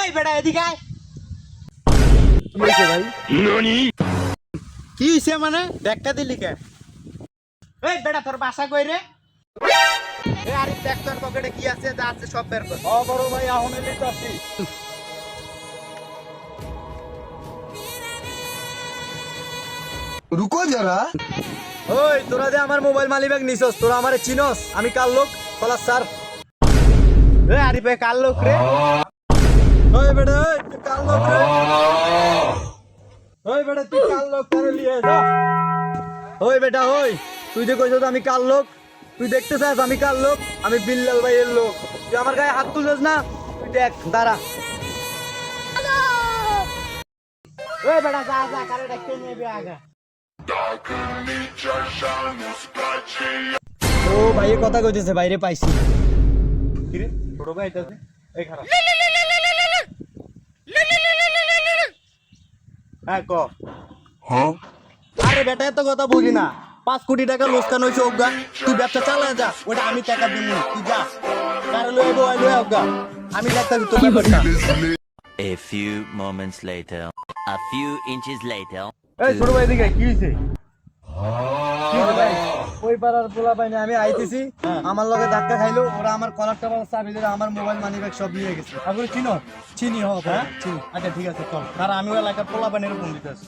এই বেটা এদিকে আয়। কি হয়েছে ভাই? কি হইছে মানে দেখা দিলি কে? এই বেটা তোর বাসা কই রে? এই আরে দেখ তোর পকেটে কি আছে যা আছে সব বের কর। বড় ভাই এখন এলি তো আসি। रुको जरा। ওই তোরা যে আমার মোবাইল মানি ব্যাগ নিছস, তোরা আমারে চিনস? আমি কার লোক? কলা স্যার। এই আরে বে কাল লোক রে। ওই বেটা ওই তুই কার লোক রে? ওই বেটা তুই কার লোক করে লিয়ে যা। ওই বেটা ওই তুই যে কইছস আমি কার লোক, তুই দেখতে চাস আমি কার লোক? আমি বিল্লাল ভাইয়ের লোক। তুই আমার গায়ে হাত তুলছিস না? তুই দেখ দাঁড়া। এই বেটা যা যা কারে দেখতে নিবি আগা। ও ভাইয়ের কথা কইতেছে, বাইরে পাইছি। কি রে ছোট ভাই আইতাছে। এই খারাপ। হ্যাঁ ক। আরে বেটা এত কথা বুঝি না। 5 কোটি টাকা লোকসান হয়েছে অজ্ঞা, তুই ব্যবসা চালায় যা, ওটা আমি টাকা দিব, তুই যা। কারে লয়ে বই লয়ে অজ্ঞা, আমি দেখতাছি তোর ব্যাপারটা। A few moments later. A few inches later. এই ছোট ভাই এদিকে কি হইছে? কি হলো ভাই? ওই পাড়ার পোলা পাইনি আমি আইতেছি, আমার লগে ধাক্কা খাইলো, ওরা আমার কলার টাবার চাবি ধরে আমার মোবাইল মানি ব্যাগ সব নিয়ে গেছে। আপনি চিনো? চিনি হ ভাই, হ্যাঁ? চিনি। আচ্ছা ঠিক আছে চল। কারণ আমি ওই এলাকার পোলা পানির ফোন দিতেছি।